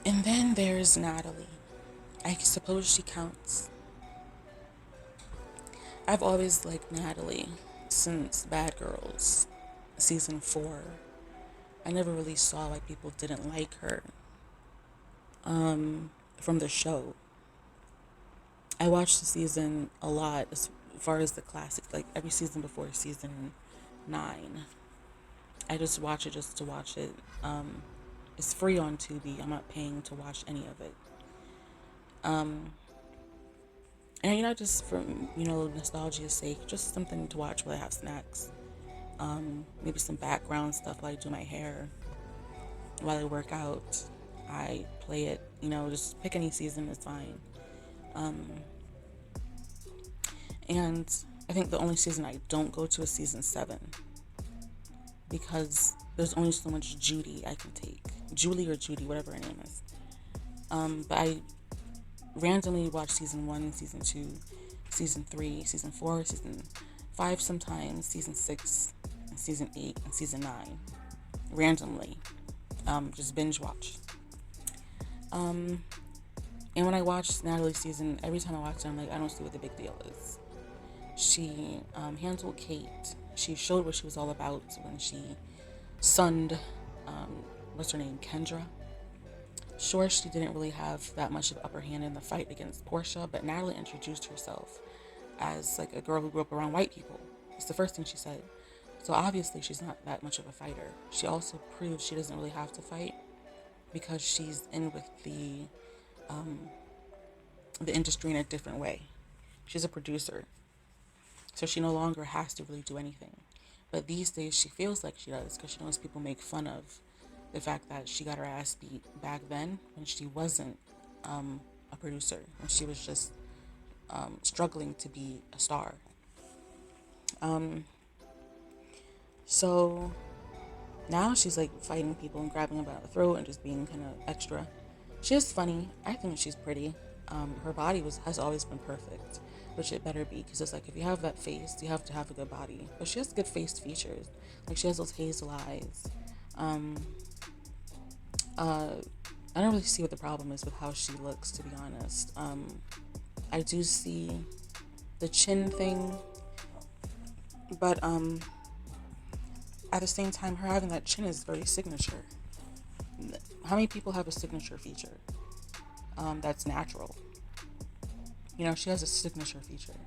And then there's Natalie. I suppose she counts. I've always liked Natalie since Bad Girls, season 4. I never really saw why people didn't like her from the show. I watched the season a lot as far as the classics, like every season before season 9. I just watch it just to watch it. It's free on Tubi. I'm not paying to watch any of it. And just for nostalgia's sake, just something to watch while I have snacks. Maybe some background stuff while I do my hair, while I work out. I play it. Just pick any season. It's fine. And I think the only season I don't go to is season 7, because there's only so much Judy I can take. Julie or Judy, whatever her name is. But I randomly watch season 1, season 2, season 3, season 4, season 5 sometimes, season 6, and season 8, and season 9. Randomly. Just binge watch. And when I watch Natalie's season, every time I watch it, I'm like, I don't see what the big deal is. She handled Kate. She showed what she was all about when she sunned, what's her name, Kendra. Sure, she didn't really have that much of upper hand in the fight against Portia, but Natalie introduced herself as like a girl who grew up around white people. It's the first thing she said. So obviously she's not that much of a fighter. She also proves she doesn't really have to fight because she's in with the industry in a different way. She's a producer, so she no longer has to really do anything. But these days she feels like she does, because she knows people make fun of the fact that she got her ass beat back then when she wasn't a producer, when she was just struggling to be a star. So now she's like fighting people and grabbing them by the throat and just being kind of extra. She is funny. I think she's pretty. Her body has always been perfect, which it better be, because it's like if you have that face, you have to have a good body. But she has good face features. Like she has those hazel eyes. I don't really see what the problem is with how she looks, to be honest. I do see the chin thing, but at the same time, her having that chin is very signature. How many people have a signature feature that's natural? She has a signature feature,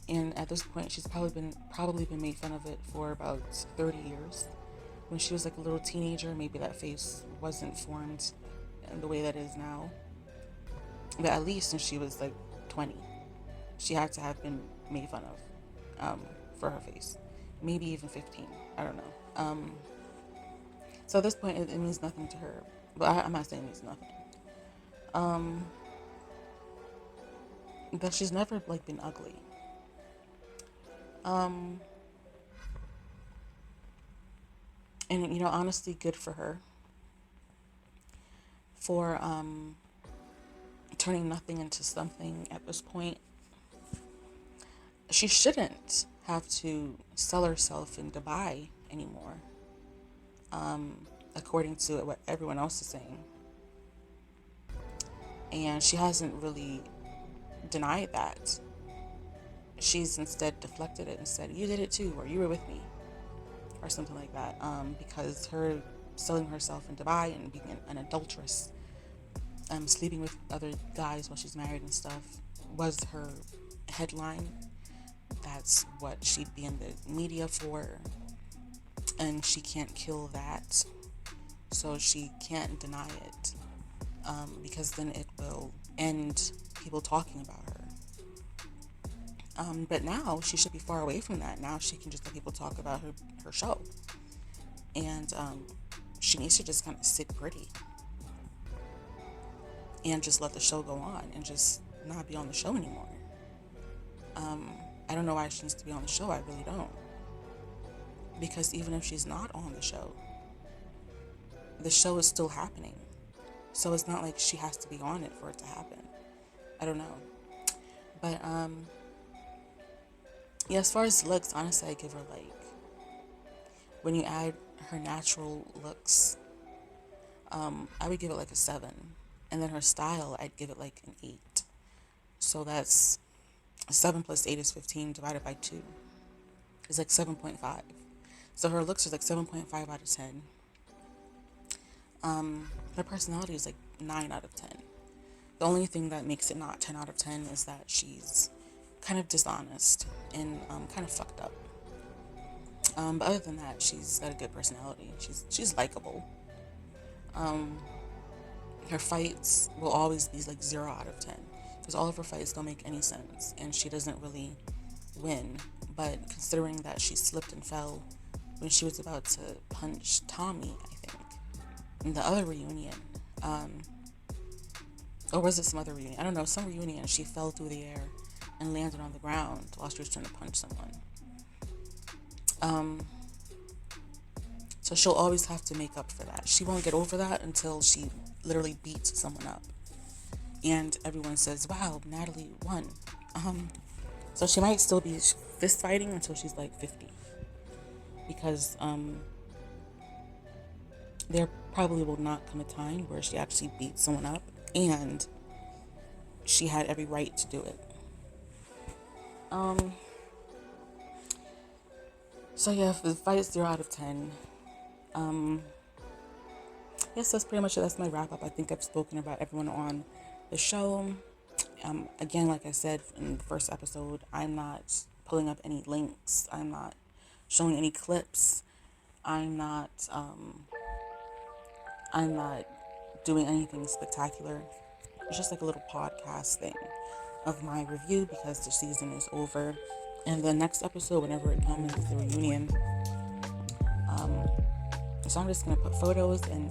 and at this point, she's probably been made fun of it for about 30 years. When she was like a little teenager, maybe that face wasn't formed in the way that it is now. But at least when she was like 20, she had to have been made fun of for her face. Maybe even 15. I don't know. So at this point, it means nothing to her. But I'm not saying it means nothing. But she's never like been ugly. And honestly, good for her for turning nothing into something at this point. She shouldn't have to sell herself in Dubai anymore, according to what everyone else is saying. And she hasn't really denied that. She's instead deflected it and said, you did it too, or you were with me, or something like that, because her selling herself in Dubai and being an adulteress, sleeping with other guys while she's married and stuff, was her headline. That's what she'd be in the media for, and she can't kill that, so she can't deny it, because then it will end people talking about her. But now she should be far away from that. Now she can just let people talk about her show. And she needs to just kind of sit pretty and just let the show go on and just not be on the show anymore. I don't know why she needs to be on the show. I really don't. Because even if she's not on the show is still happening. So it's not like she has to be on it for it to happen. I don't know. But, yeah, as far as looks, honestly, I give her like, when you add her natural looks, I would give it like a 7. And then her style, I'd give it like an 8. So that's 7 plus 8 is 15 divided by 2 is like 7.5. So her looks are like 7.5 out of 10. Her personality is like 9 out of 10. The only thing that makes it not 10 out of 10 is that she's kind of dishonest and kind of fucked up. But other than that, she's got a good personality. She's likable. Her fights will always be like 0 out of 10 because all of her fights don't make any sense and she doesn't really win. But considering that she slipped and fell when she was about to punch Tommy, I think, in the other reunion, or was it some other reunion? I don't know, some reunion, she fell through the air and landed on the ground while she was trying to punch someone. So she'll always have to make up for that. She won't get over that until she literally beats someone up. And everyone says, wow, Natalie won. So she might still be fist fighting until she's like 50. Because there probably will not come a time where she actually beats someone up. And she had every right to do it. So yeah, the fight is 0 out of 10. Yes, that's pretty much it. That's my wrap up. I think I've spoken about everyone on the show. Again, like I said in the first episode, I'm not pulling up any links. I'm not showing any clips. I'm not doing anything spectacular. It's just like a little podcast thing of my review because the season is over. And the next episode, whenever it comes, is the reunion. So I'm just going to put photos and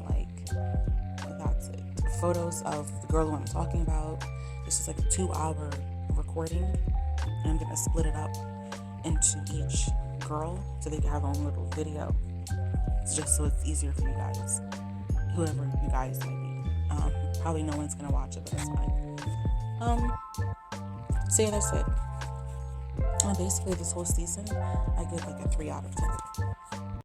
that's it. Photos of the girl who I'm talking about. This is like a 2-hour recording. And I'm going to split it up into each girl so they can have their own little video. It's just so it's easier for you guys. Whoever you guys might be. Probably no one's going to watch it, but that's fine. So yeah, that's it. Basically, this whole season, I give like a 3 out of 10.